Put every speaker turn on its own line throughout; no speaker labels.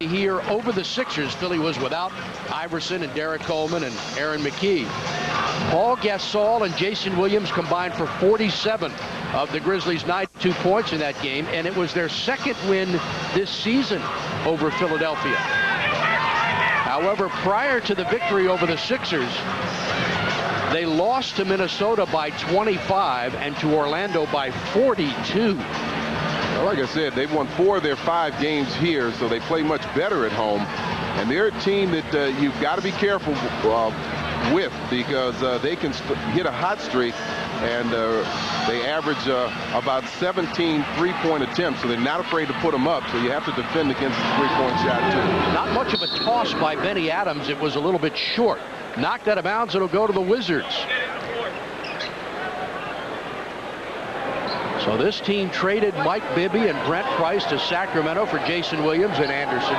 here over the Sixers. Philly was without Iverson and Derek Coleman and Aaron McKie. Paul Gasol and Jason Williams combined for 47 of the Grizzlies' 92 points in that game, and it was their second win this season over Philadelphia. However, prior to the victory over the Sixers, they lost to Minnesota by 25 and to Orlando by 42.
Well, like I said, they've won 4 of their 5 games here, so they play much better at home. And they're a team that you've got to be careful with, because they can hit a hot streak, and they average about 17 three-point attempts, so they're not afraid to put them up, so you have to defend against the three-point shot too.
Not much of a toss by Benny Adams. It was a little bit short. Knocked out of bounds. It'll go to the Wizards. So this team traded Mike Bibby and Brent Price to Sacramento for Jason Williams and Anderson.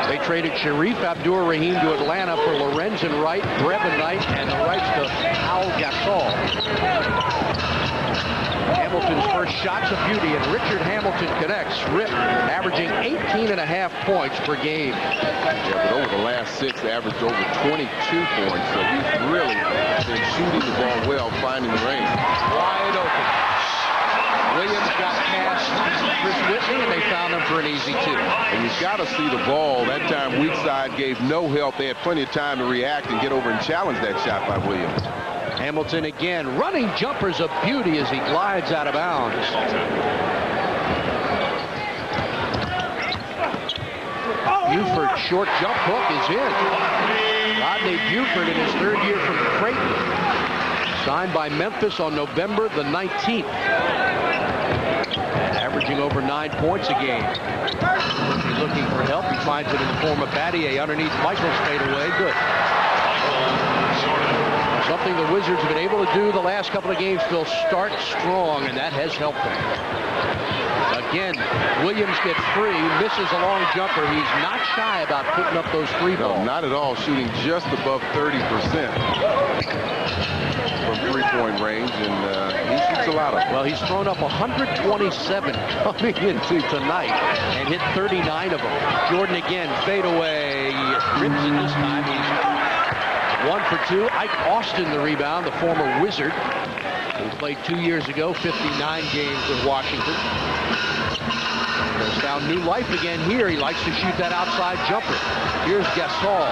They traded Sharif Abdur-Rahim to Atlanta for Lorenzen Wright, Brevin Knight, and the rights to Paul Gasol. Hamilton's first shot's a beauty, and Richard Hamilton connects. Rip averaging 18.5 points per game.
Yeah, but over the last 6, averaged over 22 points. So he's really been shooting the ball well, finding the range.
Wide open. Williams got past Chris Whitney, and they found him for an easy 2.
And you've got to see the ball. That time, weak side gave no help. They had plenty of time to react and get over and challenge that shot by Williams.
Hamilton again, running jumpers of beauty as he glides out of bounds. Buford short jump hook is in. Rodney Buford in his 3rd year from Creighton. Signed by Memphis on November the 19th. Averaging over 9 points a game. He's looking for help. He finds it in the form of Battier underneath Michael's fadeaway. Good. Something the Wizards have been able to do the last couple of games. They'll start strong, and that has helped them. Again, Williams gets free, misses a long jumper. He's not shy about putting up those 3 balls.
No, not at all. Shooting just above 30% from three-point range, and he shoots a lot of them.
Well, he's thrown up 127 coming into tonight and hit 39 of them. Jordan again, fadeaway, rips it this time. He's 1 for 2. Ike Austin, the rebound, the former Wizard, who played 2 years ago, 59 games with Washington. Has found new life again here. He likes to shoot that outside jumper. Here's Gasol.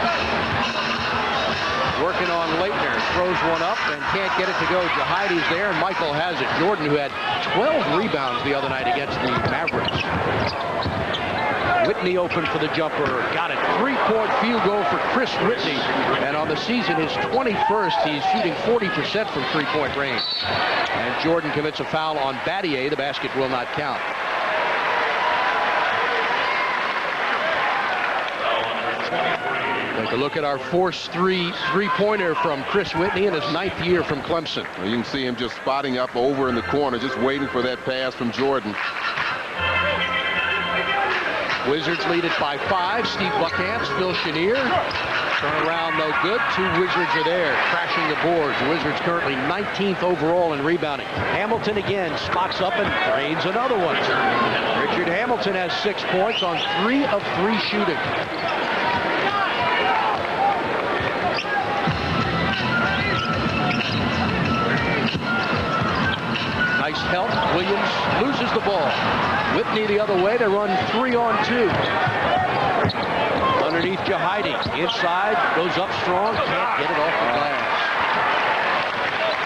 Working on Leitner, throws one up and can't get it to go. Jahaidi's there, and Michael has it. Jordan, who had 12 rebounds the other night against the Mavericks. Whitney open for the jumper. Got it. 3-point field goal for Chris Whitney. And on the season, his 21st, he's shooting 40% from 3-point range. And Jordan commits a foul on Battier. The basket will not count. Take a look at our forced three-pointer from Chris Whitney in his 9th year from Clemson.
Well, you can see him just spotting up over in the corner, just waiting for that pass from Jordan.
Wizards lead it by 5. Steve Buckhantz, Phil Chenier. Turn around, no good. 2 Wizards are there, crashing the boards. The Wizards currently 19th overall in rebounding. Hamilton again spots up and drains another one. Richard Hamilton has 6 points on 3 of 3 shooting. Nice help. Williams loses the ball. Whitney the other way. They run 3-on-2. Underneath Jahaidi. Inside. Goes up strong. Can't get it off the glass.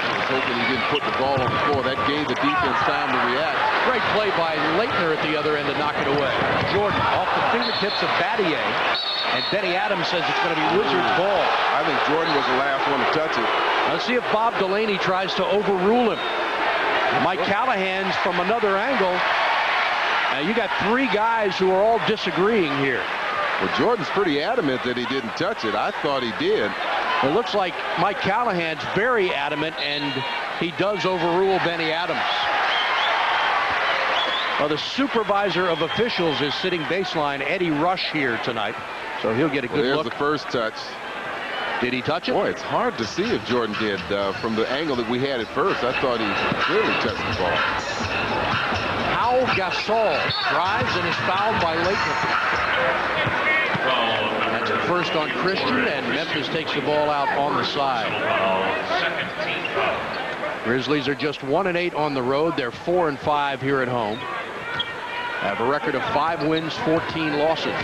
I was hoping he didn't put the ball on the floor. That gave the defense time to react.
Great play by Leitner at the other end to knock it away. Jordan off the fingertips of Battier. And Benny Adams says it's going to be Wizards ball.
I think Jordan was the last one to touch it.
Let's see if Bob Delaney tries to overrule him. Mike Callahan's from another angle. Now you got 3 guys who are all disagreeing here.
Well, Jordan's pretty adamant that he didn't touch it. I thought he did.
It looks like Mike Callahan's very adamant, and he does overrule Benny Adams. Well, the supervisor of officials is sitting baseline, Eddie Rush, here tonight, so he'll get a good look.
There's the first touch.
Did he touch it?
Boy, it's hard to see if Jordan did. From the angle that we had at first, I thought he clearly touched the ball.
Paul Gasol drives and is fouled by Leitner. first on Christian, and Memphis takes the ball out on the side. Grizzlies are just 1-8 on the road. They're 4-5 here at home. Have a record of 5 wins, 14 losses.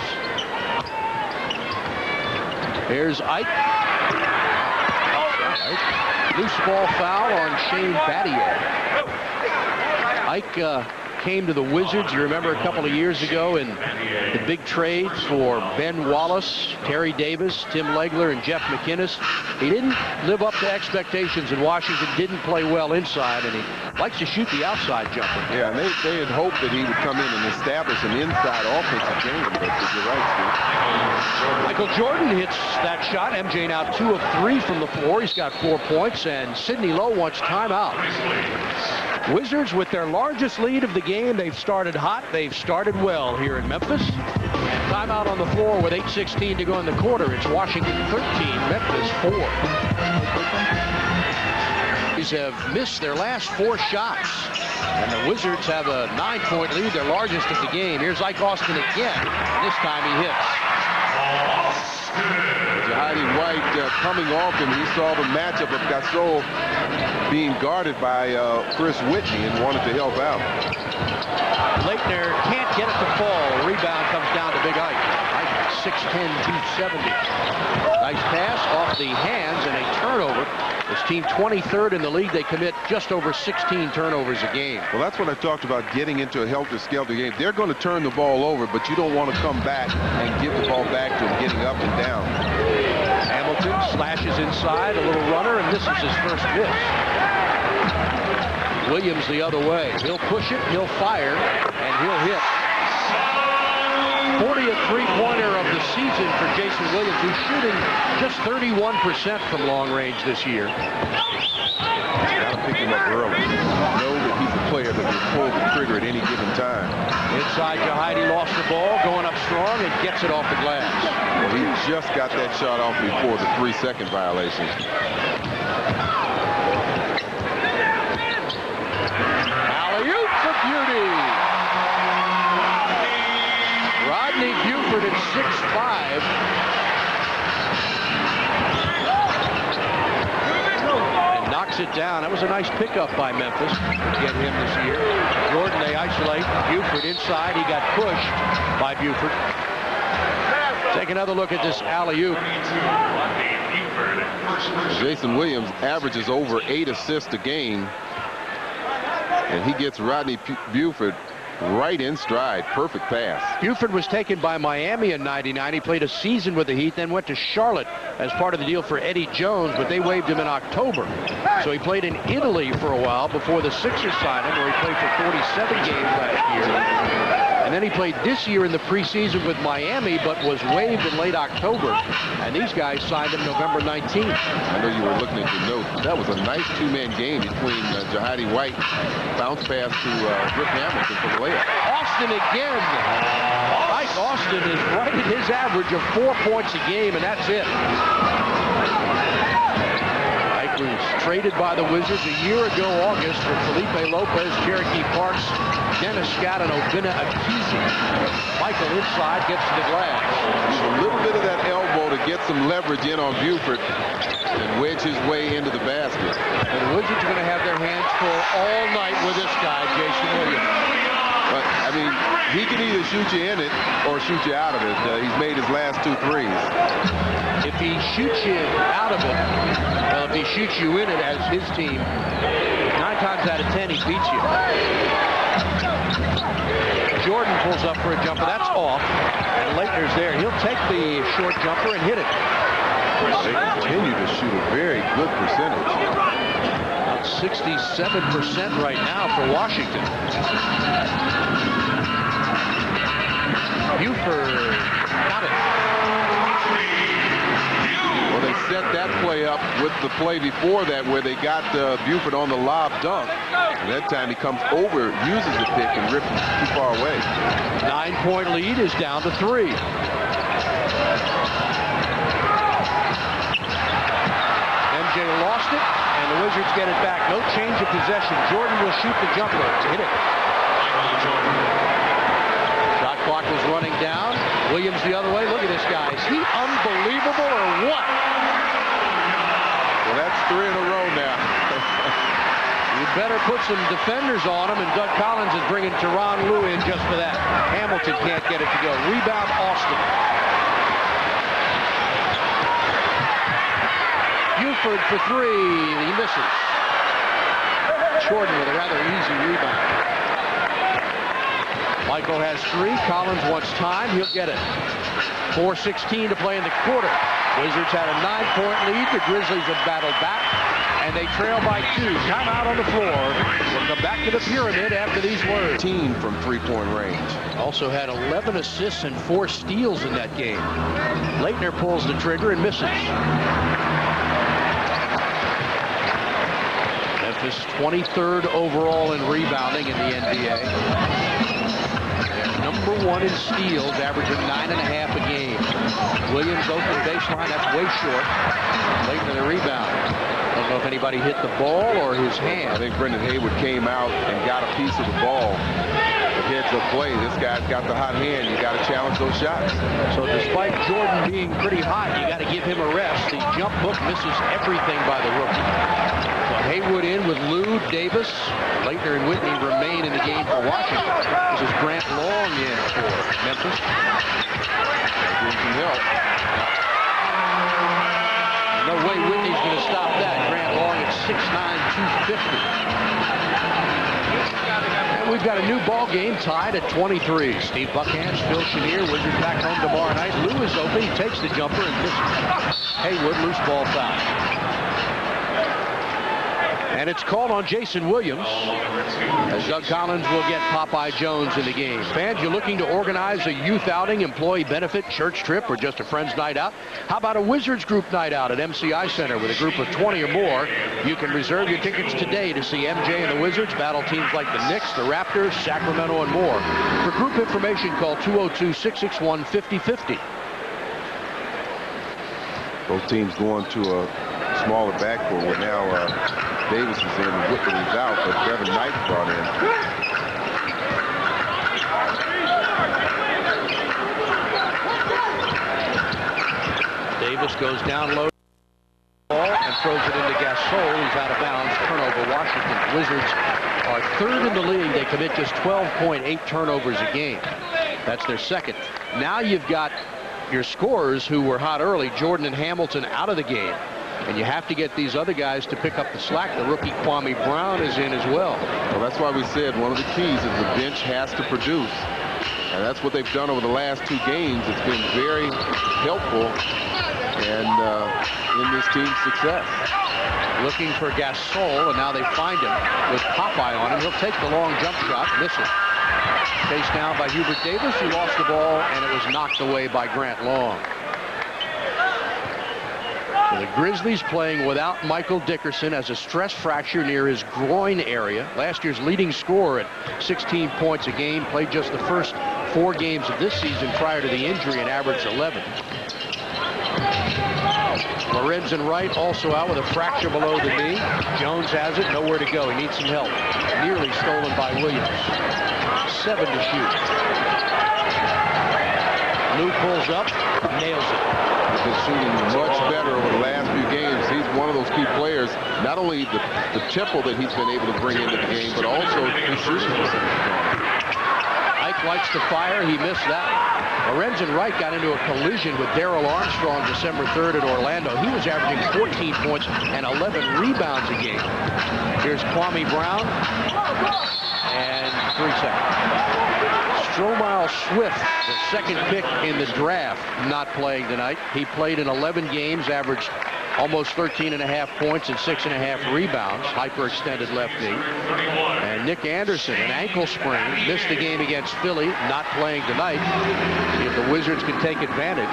Here's Ike. Loose ball foul on Shane Battier. Ike came to the Wizards, you remember, a couple of years ago in the big trade for Ben Wallace, Terry Davis, Tim Legler, and Jeff McInnes. He didn't live up to expectations in Washington, didn't play well inside, and he likes to shoot the outside jumper.
Yeah, and they had hoped that he would come in and establish an inside offensive game, but you're right, Steve.
Michael Jordan hits that shot. MJ now 2 of 3 from the floor. He's got 4 points, and Sidney Lowe wants timeout. Wizards with their largest lead of the game. They've started hot. They've started well here in Memphis. Timeout on the floor with 8:16 to go in the quarter. It's Washington 13, Memphis 4. These have missed their last 4 shots. And the Wizards have a 9-point lead, their largest of the game. Here's Ike Austin again. This time he hits.
Jahidi White coming off him. He saw the matchup of Gasol being guarded by Chris Whitney and wanted to help out.
Leitner can't get it to fall. Rebound comes down to Big Ike. Ike 6'10", 270. Nice pass off the hands and a turnover. This team 23rd in the league. They commit just over 16 turnovers a game.
Well, that's what I talked about, getting into a helter-skelter game. They're going to turn the ball over, but you don't want to come back and give the ball back to them, getting up and down.
Hamilton slashes inside, a little runner, and this is his first miss. Williams the other way. He'll push it, he'll fire, and he'll hit. 40th three-pointer of the season for Jason Williams, who's shooting just 31% from long range this year.
Got to pick him up early. Know that he's a player that will pull the trigger at any given time.
Inside, Jahidi lost the ball, going up strong, and gets it off the glass.
Well, he just got that shot off before the 3-second violation.
Alley-oop for Beauty. Rodney Buford at 6'5". And knocks it down. That was a nice pickup by Memphis to get him this year. Jordan, they isolate. Buford inside. He got pushed by Buford. Take another look at this alley-oop.
Jason Williams averages over 8 assists a game. And he gets Rodney Buford right in stride. Perfect pass.
Buford was taken by Miami in '99. He played a season with the Heat, then went to Charlotte as part of the deal for Eddie Jones, but they waived him in October. So he played in Italy for a while before the Sixers signed him, where he played for 47 games last year. And then he played this year in the preseason with Miami, but was waived in late October. And these guys signed him November 19th.
I know you were looking at your notes. That was a nice 2-man game between Jahidi White, bounce pass to Rip Hamilton for the layup.
Austin again. Ike Austin is right at his average of 4 points a game, and that's it. Ike was traded by the Wizards a year ago, August, for Felipe Lopez, Cherokee Parks, Dennis Scott, and Obinna Akizi. Michael inside, gets to the glass.
A little bit of that elbow to get some leverage in on Buford and wedge his way into the basket.
And the Wizards are going to have their hands full all night with this guy, Jason Williams.
But, I mean, he can either shoot you in it or shoot you out of it. He's made his last 2 threes.
If he shoots you out of it, well, if he shoots you in it as his team, 9 times out of 10 he beats you. Jordan pulls up for a jumper. That's off. And Leitner's there. He'll take the short jumper and hit it.
They continue to shoot a very good percentage.
About 67% right now for Washington. Buford got it.
Well, they set that play up with the play before that where they got Buford on the lob dunk. And that time he comes over, uses the pick, and rips it too far away.
9-point lead is down to 3. MJ lost it, and the Wizards get it back. No change of possession. Jordan will shoot the jumper to hit it. Shot clock was running down. Williams the other way. Look at this guy. Is he unbelievable? better put some defenders on him, and Doug Collins is bringing Tyronn Lue in just for that. Hamilton can't get it to go. Rebound, Austin. Buford for three. He misses. Jordan with a rather easy rebound. Michael has three. Collins wants time. He'll get it. 4:16 to play in the quarter. Wizards had a 9-point lead. The Grizzlies have battled back, and they trail by 2. Timeout on the floor. We'll come back to the Pyramid after these words.
Team from three-point range.
Also had 11 assists and 4 steals in that game. Leitner pulls the trigger and misses. Memphis 23rd overall in rebounding in the NBA. They're #1 in steals, averaging 9.5 a game. Williams open baseline, that's way short. Leitner the rebound. Don't know if anybody hit the ball or his hand.
I think Brendan Haywood came out and got a piece of the ball. The heads-up play. This guy's got the hot hand. You got to challenge those shots.
So despite Jordan being pretty hot, you got to give him a rest. The jump hook misses everything by the rookie. So Haywood in with Lue, Davis. Leitner and Whitney remain in the game for Washington. This is Grant Long in for Memphis.
Give some help.
No way Whitney's going to stop that. Grant Long at 6'9", 250. And we've got a new ball game tied at 23. Steve Buckhantz, Phil Chenier, Wizards back home tomorrow night. Lue is open. He takes the jumper and misses. Haywood, loose ball foul. And it's called on Jason Williams, as Doug Collins will get Popeye Jones in the game. Fans, you're looking to organize a youth outing, employee benefit, church trip, or just a friend's night out? How about a Wizards group night out at MCI Center with a group of 20 or more? You can reserve your tickets today to see MJ and the Wizards battle teams like the Knicks, the Raptors, Sacramento, and more. For group information, call 202-661-5050.
Both teams going to a smaller backcourt where now Davis is in and Whitney is out, but Devin Knight brought in.
Davis goes down low and throws it into Gasol. He's out of bounds. Turnover, Washington. Wizards are 3rd in the league. They commit just 12.8 turnovers a game. That's their 2nd. Now you've got your scorers who were hot early, Jordan and Hamilton, out of the game. And you have to get these other guys to pick up the slack. The rookie Kwame Brown is in as well.
Well, that's why we said one of the keys is the bench has to produce. And that's what they've done over the last 2 games. It's been very helpful and in this team's success.
Looking for Gasol, and now they find him with Popeye on him. He'll take the long jump shot, miss it. Chased down by Hubert Davis, who lost the ball, and it was knocked away by Grant Long. So the Grizzlies playing without Michael Dickerson as a stress fracture near his groin area. Last year's leading scorer at 16 points a game, played just the first 4 games of this season prior to the injury and averaged 11. Lorenzen Wright also out with a fracture below the knee. Jones has it, nowhere to go. He needs some help. Nearly stolen by Williams. 7 to shoot. Lue pulls up, nails it.
He's been shooting much better over the last few games. He's one of those key players. Not only the tempo that he's been able to bring into the game, but also his shooting.
Ike lights the fire. He missed that. Lorenzen Wright got into a collision with Darrell Armstrong December 3rd at Orlando. He was averaging 14 points and 11 rebounds a game. Here's Kwame Brown. And 3 seconds. Stromile Swift, the 2nd pick in the draft, not playing tonight. He played in 11 games, averaged almost 13.5 points and 6.5 rebounds. Hyperextended left knee. And Nick Anderson, an ankle sprain, missed the game against Philly, not playing tonight. See if the Wizards can take advantage.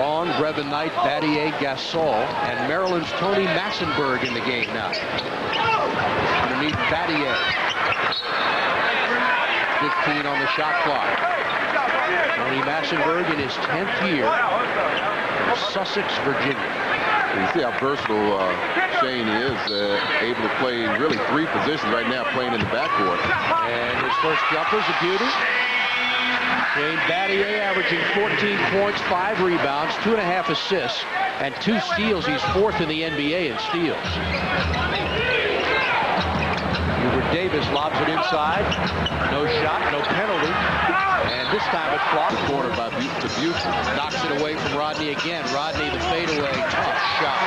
Long, Brevin Knight, Battier, Gasol, and Maryland's Tony Massenberg in the game now. Underneath Battier. 15 on the shot clock. Tony Massenberg in his 10th year in Sussex, Virginia.
You see how versatile Shane is, able to play really 3 positions right now, playing in the backcourt.
And his first jumper's a beauty. Shane Battier averaging 14 points, 5 rebounds, 2.5 assists, and 2 steals. He's 4th in the NBA in steals. Davis lobs it inside. No shot, no penalty. And this time it's blocked.
Corner by Busey.
Knocks it away from Rodney again. Rodney, the fadeaway, tough shot.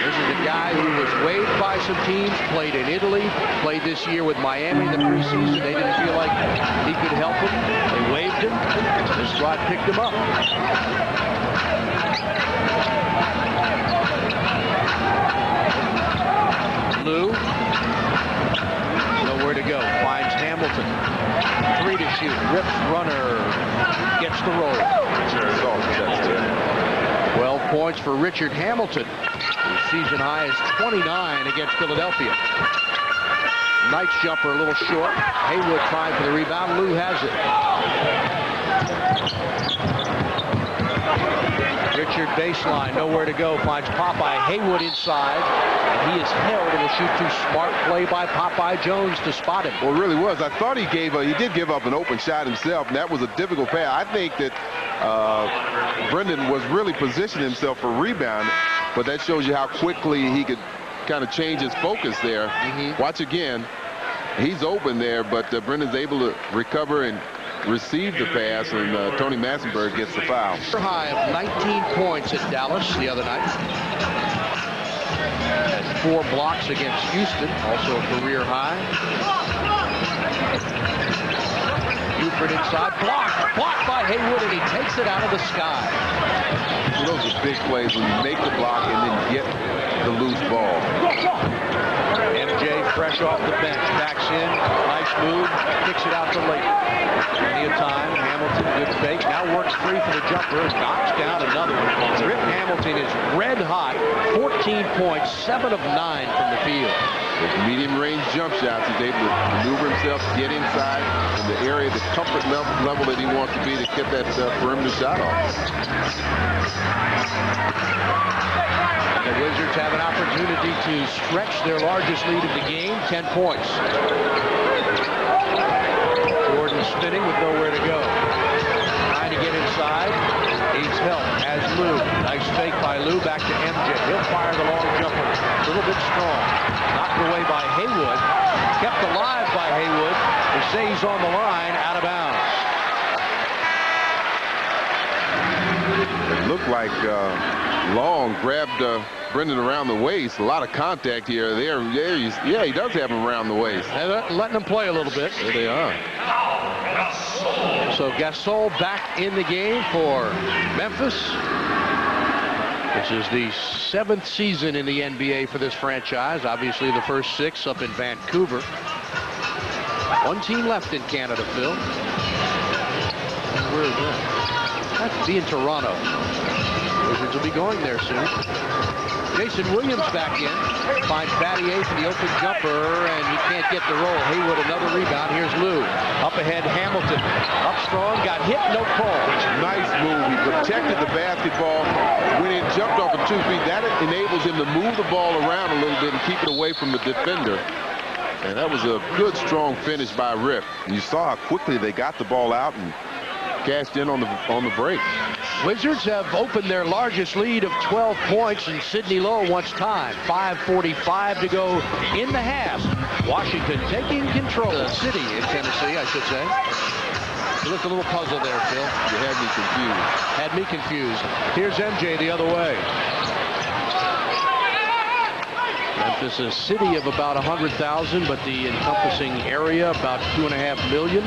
This is a guy who was waived by some teams, played in Italy, played this year with Miami in the preseason. They didn't feel like he could help them. They waived him. This squad picked him up. Lou, nowhere to go. Finds Hamilton. 3 to shoot. Rips runner. Gets the roll. 12 points for Richard Hamilton. His season high is 29 against Philadelphia. Knight's jumper a little short. Haywood trying for the rebound. Lou has it. Richard baseline, nowhere to go. Finds Popeye Haywood inside. And he is held and will shoot too. Smart play by Popeye Jones to spot him.
Well, it really was. I thought he did give up an open shot himself, and that was a difficult pass. I think that Brendan was really positioning himself for rebound, but that shows you how quickly he could kind of change his focus there. Watch again. He's open there, but Brendan's able to recover and receive the pass, and Tony Massenberg gets the foul.
High of 19 points at Dallas the other night. Had 4 blocks against Houston, also a career high. Buford inside, blocked by Haywood, and he takes it out of the sky.
So those are big plays when you make the block and then get the loose ball.
MJ fresh off the bench, backs in, nice move, kicks it out to Leighton. Plenty of time, Hamilton, good fake, now works free for the jumper, knocks down another one. Rip Hamilton is red hot, 14 points, 7 of 9 from the field.
With medium range jump shots, he's able to maneuver himself, get inside in the area, the comfort level that he wants to be to get that perimeter shot off.
The Wizards have an opportunity to stretch their largest lead of the game, 10 points. Jordan spinning with nowhere to go. Trying to get inside. Needs help. Has Lou. Nice fake by Lou. Back to MJ. He'll fire the long jumper. A little bit strong. Knocked away by Haywood. Kept alive by Haywood. They say he's on the line. Out of bounds.
It looked like Long grabbed Brendan around the waist. A lot of contact here. There, yeah, he does have him around the waist.
They're letting him play a little bit.
There they are.
So Gasol back in the game for Memphis. This is the 7th season in the NBA for this franchise. Obviously the first 6 up in Vancouver. 1 team left in Canada, Phil. Where is that? That's be in Toronto. Wizards will be going there soon. Jason Williams back in. Finds Battier for the open jumper, and he can't get the roll. Haywood another rebound. Here's Lou. Up ahead, Hamilton. Up strong, got hit, no call.
Nice move. He protected the basketball. When it jumped off of 2 feet, that enables him to move the ball around a little bit and keep it away from the defender. And that was a good, strong finish by Rip. You saw how quickly they got the ball out and cashed in on the break.
Wizards have opened their largest lead of 12 points, and Sidney Lowe wants time. 5:45 to go in the half. Washington taking control. The city in Tennessee, I should say. You looked a little puzzled there, Phil.
You had me confused.
Had me confused. Here's MJ the other way. Memphis is a city of about 100,000, but the encompassing area about 2.5 million.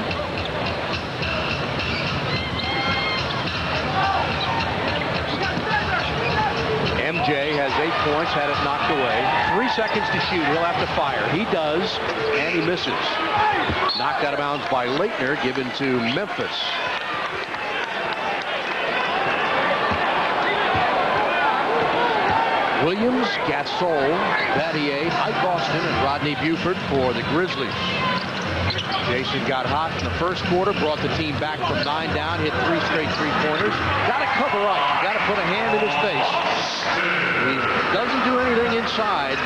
MJ has 8 points, had it knocked away. 3 seconds to shoot. He'll have to fire. He does, and he misses. Knocked out of bounds by Leitner, given to Memphis. Williams, Gasol, Battier, Mike Boston, and Rodney Buford for the Grizzlies. Jason got hot in the first quarter, brought the team back from 9 down, hit 3 straight three-pointers. Got to cover up. Got to put a hand in his face. He doesn't do anything inside,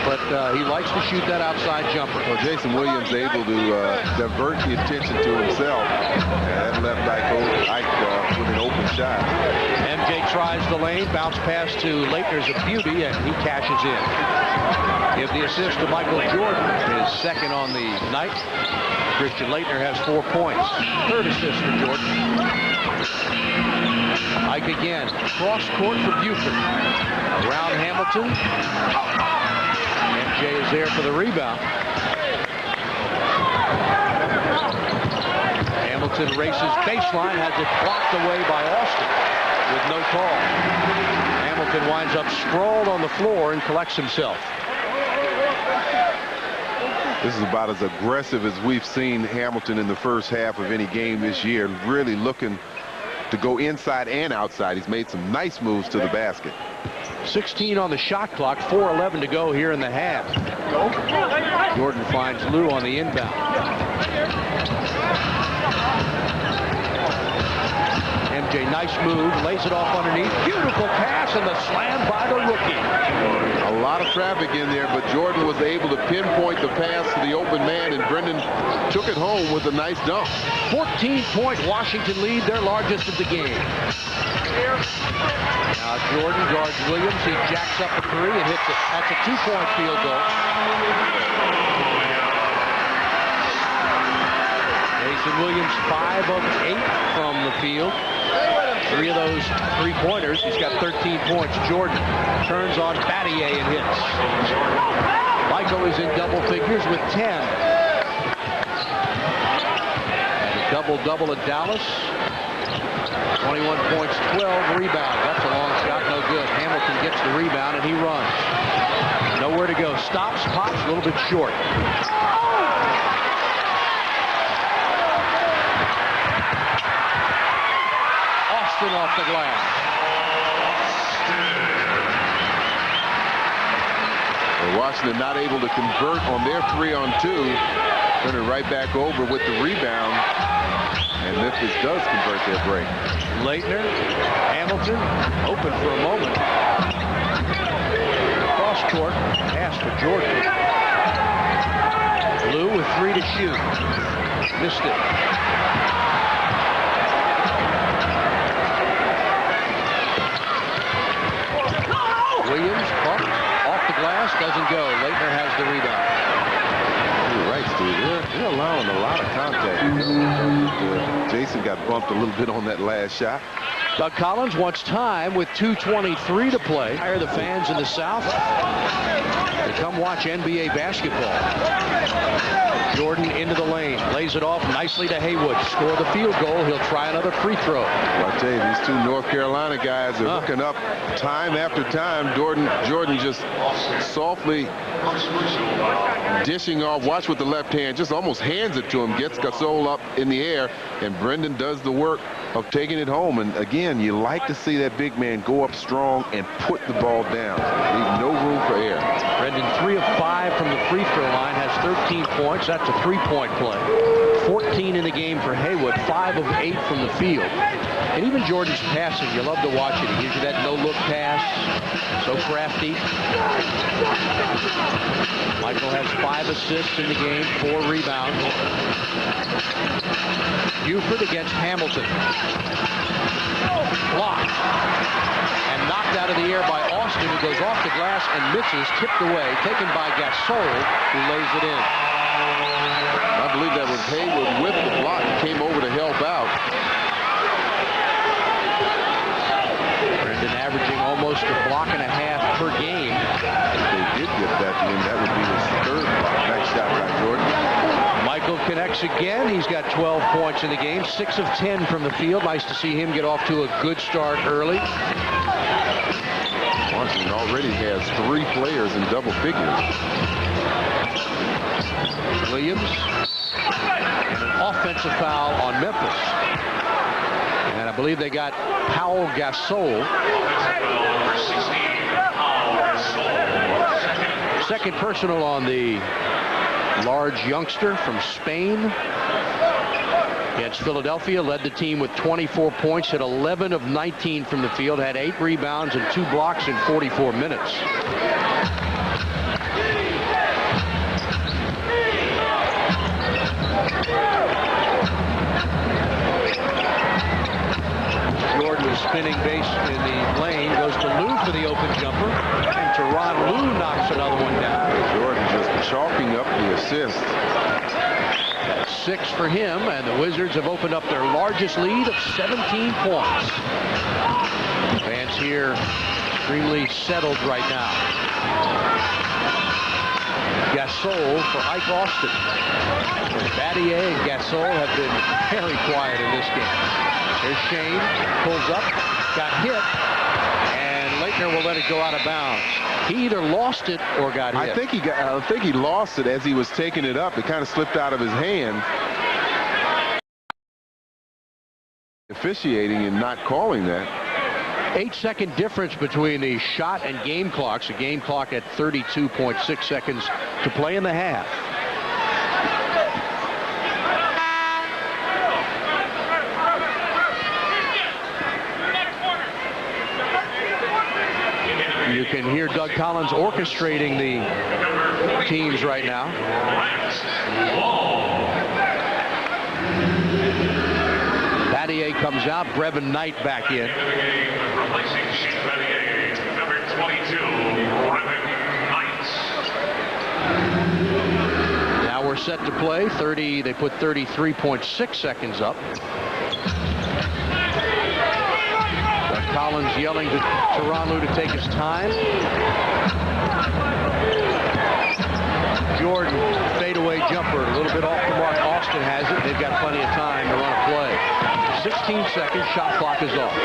but he likes to shoot that outside jumper.
Well, Jason Williams able to divert the attention to himself. And that left Ike with an open shot.
MJ tries. tries the lane. Bounce pass to Leitner's a beauty, and he cashes in. Give the assist to Michael Jordan, his second on the night. Christian Leitner has 4 points. Third assist for Jordan. Ike again. Cross court for Buford. Around Hamilton. MJ is there for the rebound. Hamilton races baseline, has it blocked away by Austin with no call. Hamilton winds up sprawled on the floor and collects himself.
This is about as aggressive as we've seen Hamilton in the first half of any game this year. Really looking to go inside and outside. He's made some nice moves to the basket.
16 on the shot clock, 4:11 to go here in the half. Jordan finds Lou on the inbound. MJ, nice move, lays it off underneath. Beautiful pass and the slam by the rookie.
A lot of traffic in there, but Jordan was able to pinpoint the pass to the open man, and Brendan took it home with a nice dunk.
14-point Washington lead, their largest of the game. Now Jordan guards Williams. He jacks up a three and hits it. That's a 2-point field goal. Jason Williams 5 of 8 from the field. 3 of those 3-pointers. He's got 13 points. Jordan turns on Battier and hits. Michael is in double figures with 10. And a double-double at Dallas. 21 points, 12 rebounds. That's a long shot, no good. Hamilton gets the rebound and he runs. Nowhere to go. Stops, pops, a little bit short. Austin off the glass.
Well, Washington not able to convert on their 3-on-2. Turn it right back over with the rebound. And Memphis does convert their break.
Leitner, Hamilton, open for a moment. Cross court, pass for Jordan. Lou with 3 to shoot. Missed it. Williams, pump, off the glass, doesn't go. Leitner has the rebound.
You're right, Steve. They're allowing a lot of contact. Jason got bumped a little bit on that last shot.
Doug Collins wants time with 2:23 to play. Hire the fans in the South to come watch NBA basketball. Jordan into the lane, lays it off nicely to Haywood. Score the field goal. He'll try another free throw.
Well, I tell you, these 2 North Carolina guys are hooking up time after time. Jordan just softly dishing off. Watch with the left hand, just almost hands it to him. Gets Gasol up in the air, and Brendan does the work of taking it home. And again, you like to see that big man go up strong and put the ball down. Leave no room for error.
Brendan 3 of 5 from the free throw line, has 13 points. That's a 3-point play. 14 in the game for Haywood, 5 of 8 from the field. And even Jordan's passing, you love to watch it. He gives you that no-look pass, so crafty. Michael has 5 assists in the game, 4 rebounds. Buford against Hamilton. Blocked. And knocked out of the air by Austin, who goes off the glass and misses, tipped away, taken by Gasol, who lays it in.
I believe that was Haywood with the block. He came over to help out.
Brendan averaging almost a block and a half per game.
If they did get that to him, that would be his 3rd block. Nice shot by Jordan.
Michael connects again. He's got 12 points in the game, 6 of 10 from the field. Nice to see him get off to a good start early.
Washington already has 3 players in double figures.
Williams, and an offensive foul on Memphis. And I believe they got Paul Gasol. Second personal on the large youngster from Spain. Against Philadelphia, led the team with 24 points, hit 11 of 19 from the field, had 8 rebounds and 2 blocks in 44 minutes. Jordan is spinning base in the lane. Goes to Lou for the open jumper. And Teron Lou knocks another one down.
Jordan just chalking up the assist.
That's 6 for him, and the Wizards have opened up their largest lead of 17 points. Fans here extremely settled right now. Gasol for Ike Austin. Battier and Gasol have been very quiet in this game. There's Shane, pulls up, got hit, and Leitner will let it go out of bounds. He either lost it or got hit.
I think he lost it as he was taking it up. It kind of slipped out of his hand. Officiating and not calling that.
8-second difference between the shot and game clocks. The game clock at 32.6 seconds to play in the half. You can hear Doug Collins orchestrating the teams right now. Battier comes out, Brevin Knight back in.
Number 22, Brevin Knight.
Now we're set to play. 30. They put 33.6 seconds up. Collins yelling to Teron Lou to take his time. Jordan, fadeaway jumper, a little bit off the mark. Austin has it. They've got plenty of time to run a play. 16 seconds, shot clock is off.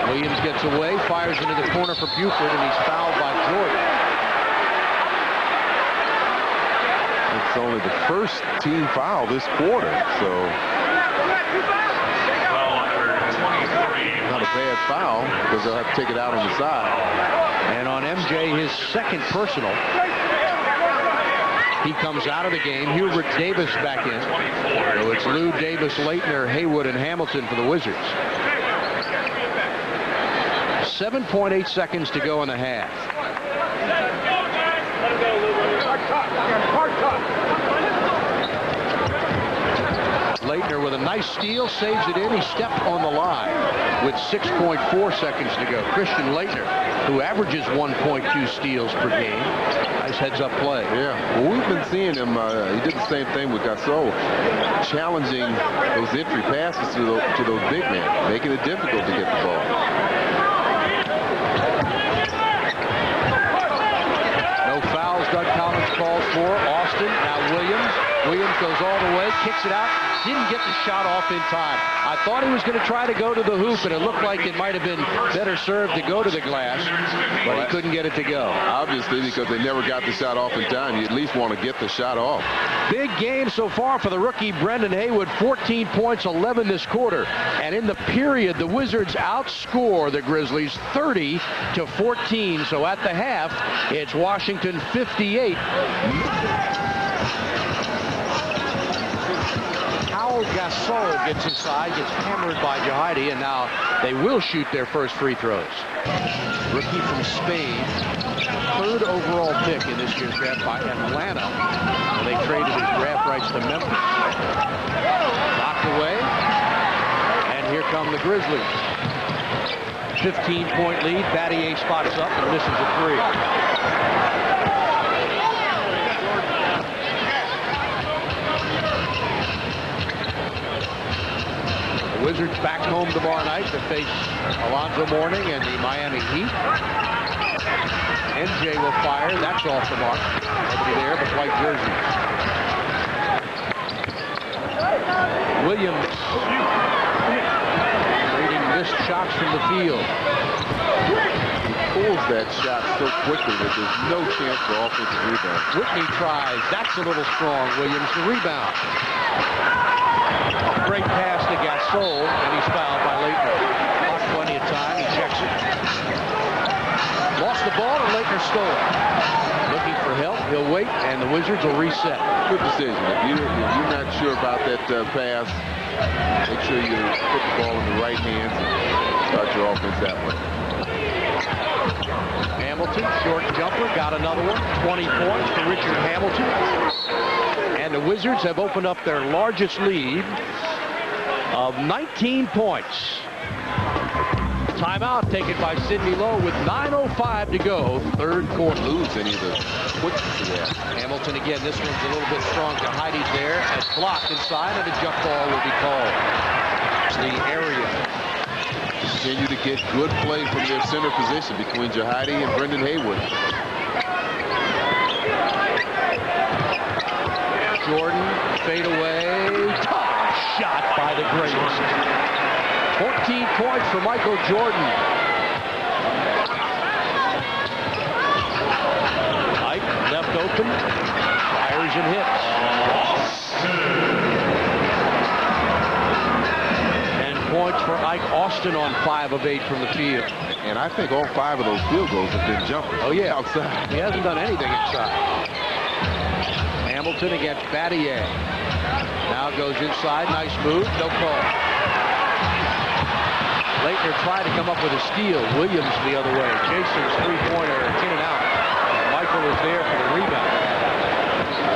Williams gets away, fires into the corner for Buford, and he's fouled by Jordan.
It's only the first team foul this quarter, so not a bad foul because they'll have to take it out on the side.
And on MJ, his second personal. He comes out of the game. Hubert Davis back in. So it's Lou, Davis, Leitner, Haywood, and Hamilton for the Wizards. 7.8 seconds to go in the half. Leitner with a nice steal, saves it in. He stepped on the line with 6.4 seconds to go. Christian Leitner, who averages 1.2 steals per game. Nice heads-up play.
Yeah, well, we've been seeing him. He did the same thing with Gasol, challenging those entry passes to those big men, making it difficult to get the ball.
No fouls. Doug Collins calls for Austin. Now Williams. Williams goes all the way, kicks it out. Didn't get the shot off in time. I thought he was going to try to go to the hoop, and it looked like it might have been better served to go to the glass, but he couldn't get it to go.
Obviously, because they never got the shot off in time. You at least want to get the shot off.
Big game so far for the rookie Brendan Haywood. 14 points, 11 this quarter. And in the period, the Wizards outscore the Grizzlies 30-14. So at the half, it's Washington 58. Gasol gets inside, gets hammered by Jahidi, and now they will shoot their first free throws. Rookie from Spain, 3rd overall pick in this year's draft by Atlanta. They traded his draft rights to Memphis. Knocked away, and here come the Grizzlies. 15-point lead. Battier spots up and misses a three. Wizards back home tomorrow night to face Alonzo Mourning and the Miami Heat. MJ will fire. That's off the mark. Nobody there but white jerseys. Williams trading missed shots from the field.
He pulls that shot so quickly that there's no chance for offensive rebound.
Whitney tries. That's a little strong. Williams the rebound. Great pass to Gasol, and he's fouled by Leitner. Lost plenty of time. He checks it. Lost the ball, and Leitner stole it. Looking for help. He'll wait, and the Wizards will reset.
Good decision. If you're not sure about that pass, make sure you put the ball in the right hands and start your offense that way.
Hamilton, short jumper, got another one. 20 points for Richard Hamilton. And And the Wizards have opened up their largest lead of 19 points. Timeout taken by Sidney Lowe with 9:05 to go, third quarter.
Lose any of the quickness to that.
Hamilton again, this one's a little bit strong. Heidi's there, and blocked inside, and a jump ball will be called. The area.
Continue to get good play from their center position between Jahidi and Brendan Haywood.
Jordan, fade away, tough shot by the greatest. 14 points for Michael Jordan. Ike left open, fires and hits. 10 points for Ike Austin on 5 of 8 from the field.
And I think all 5 of those field goals have been jumpers.
Oh yeah,
outside.
He hasn't done anything inside. Hamilton against Battier. Now goes inside, nice move, no call. Leitner tried to come up with a steal. Williams the other way. Jason's three-pointer in and out. Michael is there for the rebound.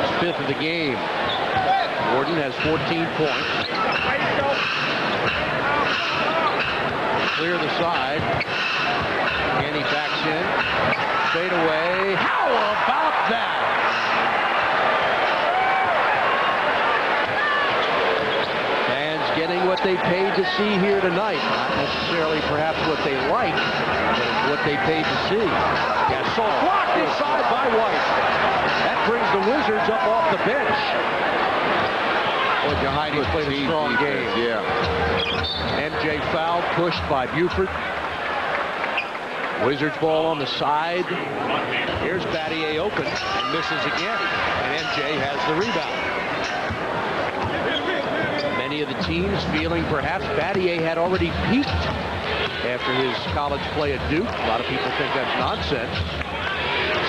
It's 5th of the game. Gordon has 14 points. Clear the side. And he backs in. Fade away. How about that? Getting what they paid to see here tonight. Not necessarily perhaps what they like, but it's what they paid to see. Gasol blocked inside by White. That brings the Wizards up off the bench. Boy, Jahidi played a strong game.
Yeah.
MJ foul pushed by Buford. Wizards ball on the side. Here's Battier open and misses again. And MJ has the rebound. Many of the teams feeling perhaps Battier had already peaked after his college play at Duke. A lot of people think that's nonsense.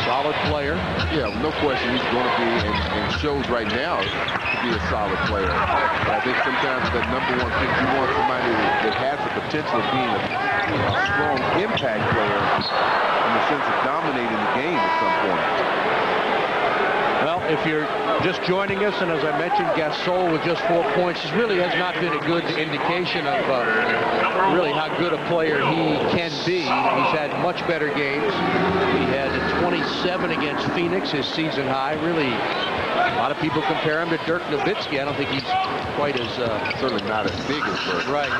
Solid player.
Yeah, no question he's going to be, and shows right now to be a solid player. But I think sometimes that number 1 pick, you want somebody that has the potential of being a strong impact player in the sense of dominating the game at some point.
Well, if you're just joining us, and as I mentioned, Gasol with just 4 points, this really has not been a good indication of really how good a player he can be. He's had much better games. He had a 27 against Phoenix, his season high. Really, a lot of people compare him to Dirk Nowitzki. I don't think he's quite as...
certainly not as big as Dirk.
Right.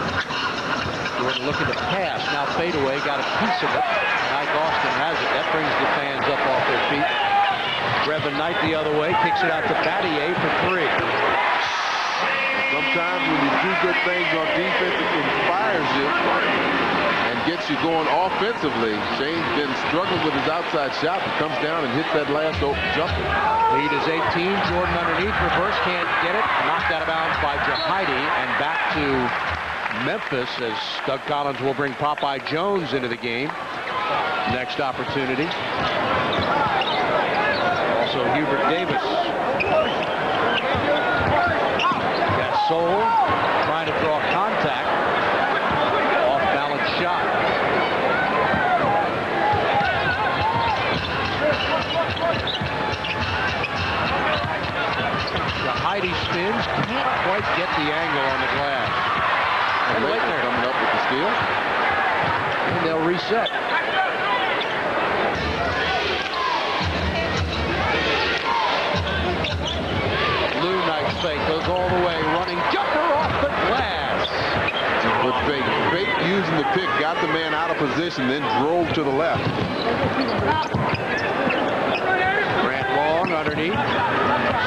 Jordan looking to pass. Now fadeaway, got a piece of it. Ike Austin has it. That brings the fans up off their feet. Brevin Knight the other way, kicks it out to Battier for 3.
Sometimes when you do good things on defense, it inspires you and gets you going offensively. Shane's been struggling with his outside shot, but comes down and hits that last open jumper.
Lead is 18. Jordan underneath, reverse, can't get it. Knocked out of bounds by Jahidi, and back to Memphis as Doug Collins will bring Popeye Jones into the game. Next opportunity. Also Hubert Davis. Gasol trying to draw contact. Off-balance shot. Jahidi spins, can't quite get the angle on the glass.
And Leitner coming up with the steal.
And they'll reset. Fake goes all the way, running jumper off the glass.
But fake using the pick, got the man out of position, then drove to the left.
Grant Long underneath,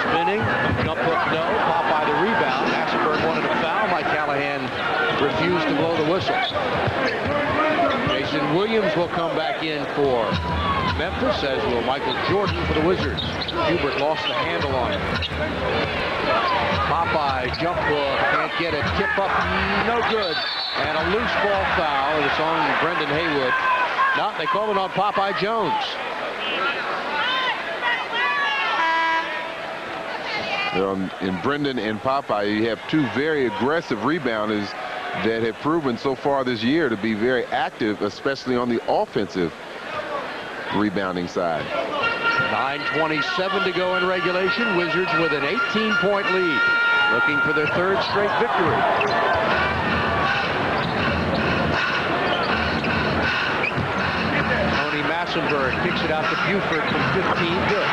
spinning, jump hook no, Popeye the rebound. Assenberg wanted a foul, Mike Callahan refused to blow the whistle. Jason Williams will come back in for Memphis, as will Michael Jordan for the Wizards. Hubert lost the handle on it. Popeye, jump hook, can't get it, tip up, no good. And a loose ball foul, it's on Brendan Haywood. No, they call it on Popeye Jones.
In Brendan and Popeye, you have two very aggressive rebounders that have proven so far this year to be very active, especially on the offensive rebounding side.
9:27 to go in regulation. Wizards with an 18-point lead, looking for their third straight victory. Tony Massenberg kicks it out to Buford from 15 good.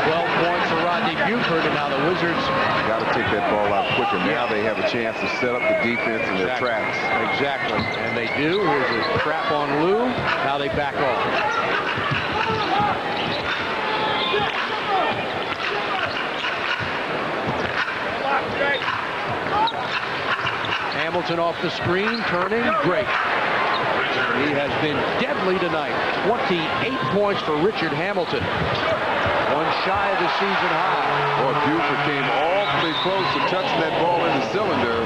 12 points for Rodney Buford, and now the Wizards
got to take that ball out quicker. Now they have a chance to set up the defense in their traps.
Exactly, and they do. Here's a trap on Lou. Now they back off. Hamilton off the screen, turning, great. He has been deadly tonight. 28 points for Richard Hamilton. One shy of the season high.
Boy, Buford came awfully close to touching that ball in the cylinder.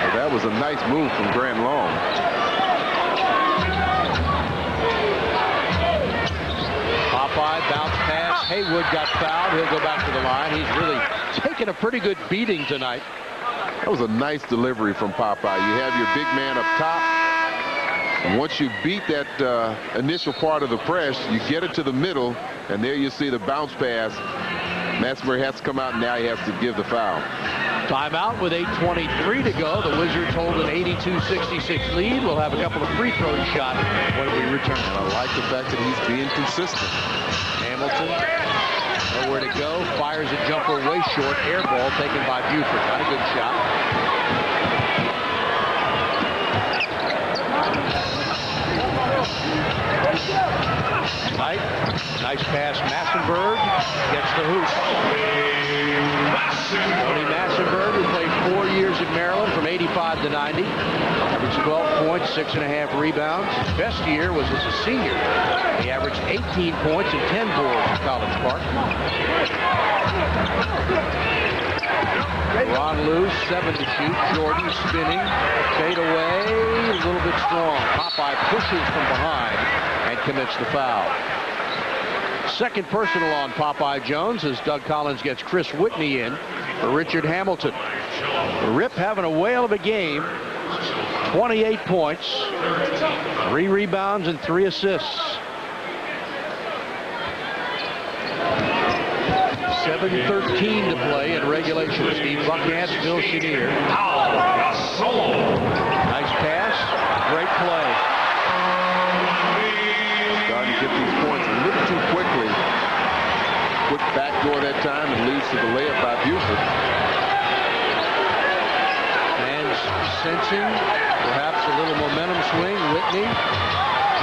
But that was a nice move from Grant Long.
Popeye bounce pass. Haywood got fouled. He'll go back to the line. He's really taken a pretty good beating tonight.
That was a nice delivery from Popeye. You have your big man up top. And once you beat that initial part of the press, you get it to the middle, and there you see the bounce pass. Massenberg has to come out, and now he has to give the foul.
Timeout with 8:23 to go. The Wizards hold an 82-66 lead. We'll have a couple of free throw shots when we return.
And I like the fact that he's being consistent.
Hamilton, nowhere to go. Fires a jumper way short. Air ball taken by Buford. Not a good shot. Knight, nice pass. Massenberg gets the hoop. Tony Massenberg, who played 4 years at Maryland from 85 to 90. Averaged 12 points, 6.5 rebounds. Best year was as a senior. He averaged 18 points and 10 boards at College Park. Ron Lou, 7 to shoot. Jordan spinning. Fade away. A little bit strong. Popeye pushes from behind and commits the foul. Second personal on Popeye Jones as Doug Collins gets Chris Whitney in for Richard Hamilton. Rip having a whale of a game. 28 points, 3 rebounds, and 3 assists. 7:13 to play in regulation. Steve Buckhantz, Bill Chenier. Nice pass, great play.
Starting to get these points a little too quickly. Quick backdoor that time and leads to the layup by Buford.
And sensing perhaps a little momentum swing, Whitney.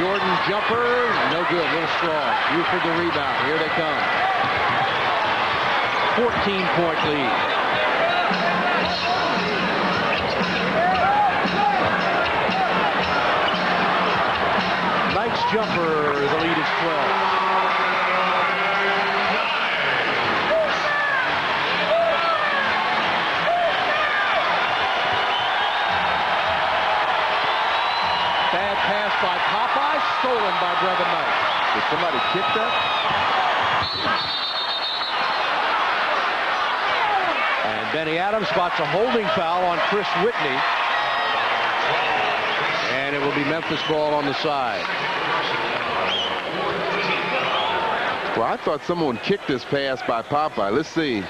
Jordan jumper, no good, a little strong. Buford the rebound, here they come. 14-point lead. Knight's jumper, the lead is 12. Bad pass by Popeye, stolen by Brevin Knight.
Did somebody kick that?
Benny Adams spots a holding foul on Chris Whitney. And it will be Memphis ball on the side.
Well, I thought someone kicked this pass by Popeye. Let's see.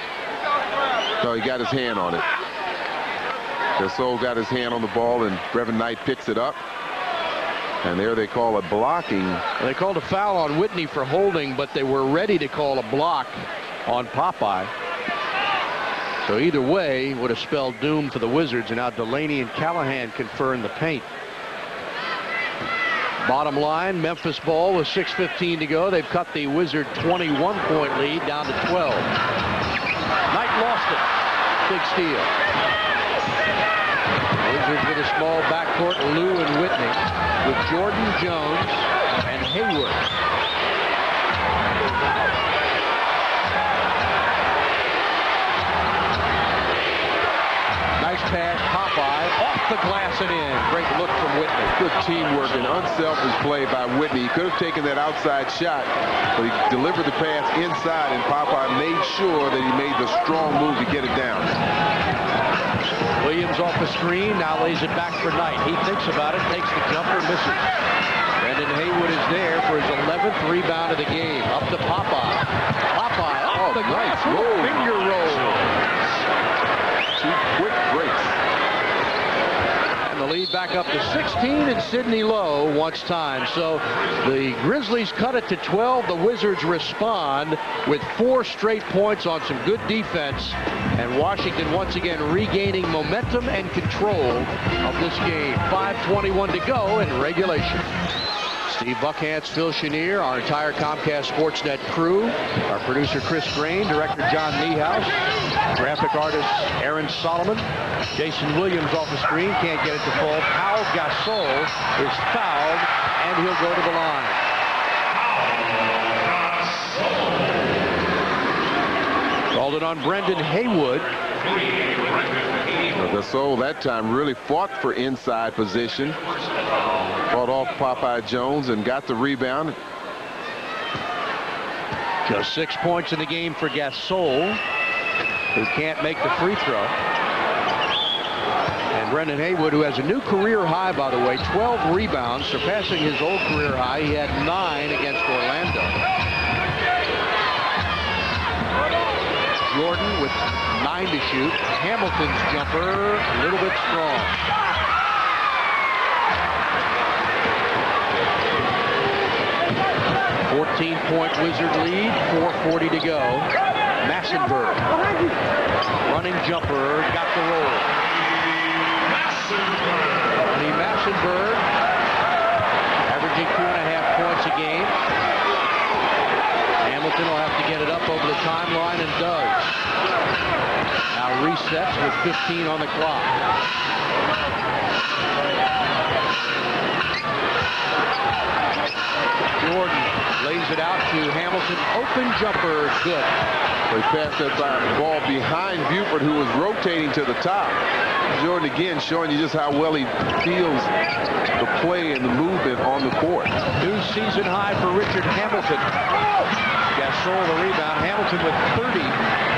No, he got his hand on it. Gasol got his hand on the ball, and Brevin Knight picks it up. And there they call a blocking.
They called a foul on Whitney for holding, but they were ready to call a block on Popeye. So either way would have spelled doom for the Wizards, and now Delaney and Callahan confer in the paint. Bottom line, Memphis ball with 6:15 to go. They've cut the Wizard 21-point lead down to 12. Knight lost it. Big steal. Wizards with a small backcourt, Lou and Whitney, with Jordan, Jones, and Haywood. Nice pass, Popeye, off the glass and in. Great look from Whitney.
Good teamwork and unselfish play by Whitney. He could have taken that outside shot, but he delivered the pass inside, and Popeye made sure that he made the strong move to get it down.
Williams off the screen, now lays it back for Knight. He thinks about it, takes the jumper, misses. Brendan Haywood is there for his 11th rebound of the game. Up to Popeye. Popeye off the glass, finger roll.
2 quick breaks.
And the lead back up to 16, and Sidney Lowe wants time. So the Grizzlies cut it to 12. The Wizards respond with 4 straight points on some good defense. And Washington once again regaining momentum and control of this game. 5:21 to go in regulation. Steve Buckhantz, Phil Chenier, our entire Comcast Sportsnet crew, our producer Chris Grain, director John Niehaus, graphic artist Aaron Solomon, Jason Williams off the screen, can't get it to fall. Pau Gasol is fouled, and he'll go to the line. Called it on Brendan Haywood.
Gasol that time really fought for inside position. Fought off Popeye Jones and got the rebound.
Just 6 points in the game for Gasol, who can't make the free throw. And Brendan Haywood, who has a new career high, by the way, 12 rebounds, surpassing his old career high. He had 9 against Orlando. Jordan with 9 to shoot. Hamilton's jumper a little bit strong. 14-point Wizard lead, 4:40 to go. Massenberg, running jumper, got the roll. Ronnie Massenberg, averaging 2.5 points a game. Hamilton will have to get it up over the timeline and does. Now resets with 15 on the clock. Jordan lays it out to Hamilton. Open jumper, good.
They passed that ball behind Buford, who was rotating to the top. Jordan again showing you just how well he feels the play and the movement on the court.
New season high for Richard Hamilton. Gasol the rebound. Hamilton with 30.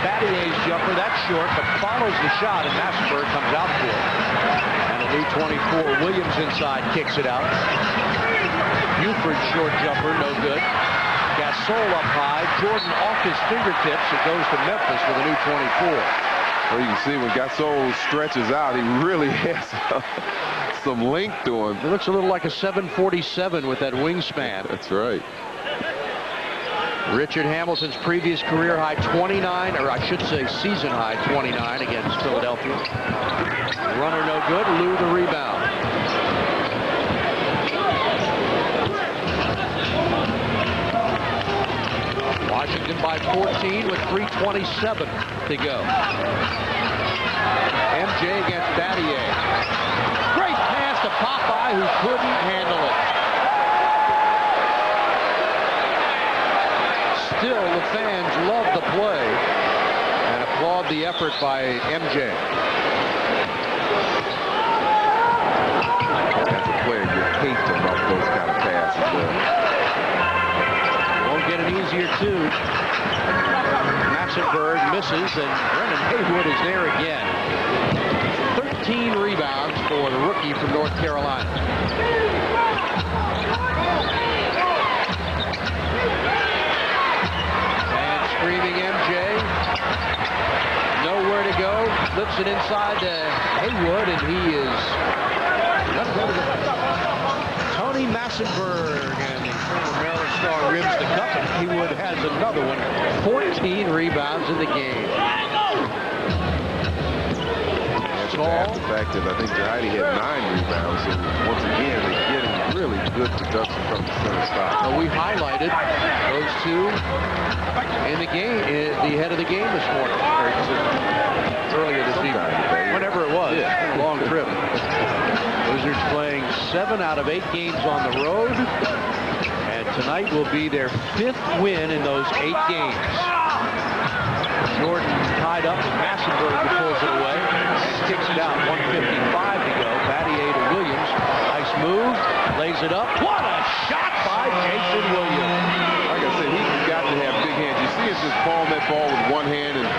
Battier's jumper, that's short, but follows the shot, and Massenberg comes out for it. And a new 24. Williams inside kicks it out. Buford short jumper, no good. Gasol up high. Jordan off his fingertips. It goes to Memphis with a new 24.
Well, you can see when Gasol stretches out, he really has some length to him.
It looks a little like a 747 with that wingspan.
That's right.
Richard Hamilton's previous career high 29, or I should say season high 29 against Philadelphia. Runner no good. Lou the rebound. Washington by 14 with 3:27 to go. MJ against Battier. Great pass to Popeye, who couldn't handle it. Still, the fans love the play and applaud the effort by MJ.
As a player, you hate to love those kind of passes.
Won't get it easier, too. Massenberg misses, and Brendan Haywood is there again. 13 rebounds for the rookie from North Carolina. And screaming MJ. Nowhere to go. Flips it inside to Haywood, and he is... Tony Massenberg, and Maryland star rims the cup, and Haywood has another one. 14 rebounds in the game. That's all.
The fact that I think Jahidi had 9 rebounds, and once again, they're getting really good production from the center spot.
Well, we highlighted those two in the game, the head of the game this morning, or earlier this evening, whenever it was. Yeah. Long trip. Wizards playing 7 out of 8 games on the road, and tonight will be their 5th win in those 8 games. Jordan tied up, Massenberg pulls it away and kicks it out. 1:55 to go. Battier to Williams. Nice move, lays it up. What a shot by Jason Williams!
Like I said, he's got to have big hands. You see him just palm that ball with one hand and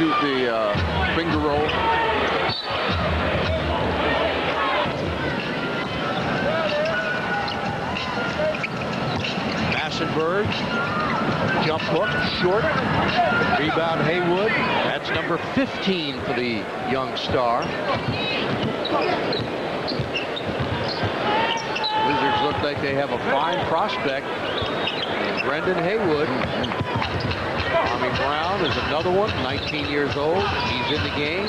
shoot the finger roll.
Massenberg, jump hook, short. Rebound Haywood. That's number 15 for the young star. Wizards look like they have a fine prospect. Brendan Haywood. Tommy Brown is another one, 19 years old. He's in the game.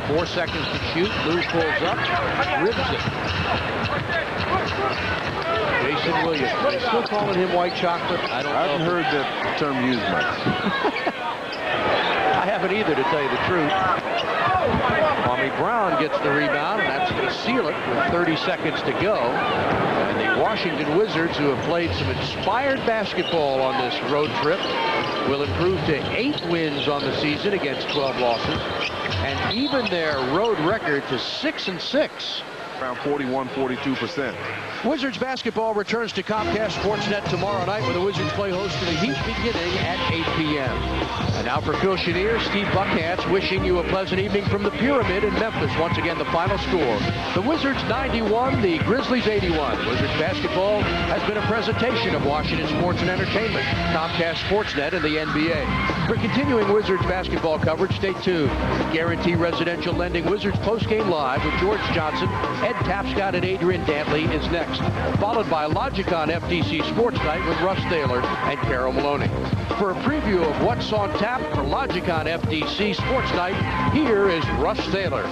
4 seconds to shoot. Lou pulls up, ribs it. Jason Williams. Are they still calling him white chocolate? I
haven't heard that term used much.
I haven't either, to tell you the truth. Tommy Brown gets the rebound, and that's going to seal it with 30 seconds to go. And the Washington Wizards, who have played some inspired basketball on this road trip, will improve to 8 wins on the season against 12 losses, and even their road record to 6-6.
Around 41-42%.
Wizards basketball returns to Comcast Sportsnet tomorrow night, where the Wizards play host to the Heat beginning at 8 p.m. And now for Phil Chenier, Steve Buckhands wishing you a pleasant evening from the Pyramid in Memphis. Once again, the final score: the Wizards 91, the Grizzlies 81. Wizards basketball has been a presentation of Washington Sports and Entertainment, Comcast Sportsnet, and the NBA. For continuing Wizards basketball coverage, stay tuned. Guarantee Residential Lending Wizards postgame live with George Johnson, Ed Tapscott, and Adrian Dantley is next, followed by Logicon FDC Sports Night with Russ Thaler and Carol Maloney. For a preview of what's on tap for Logicon FDC Sports Night, here is Russ Thaler.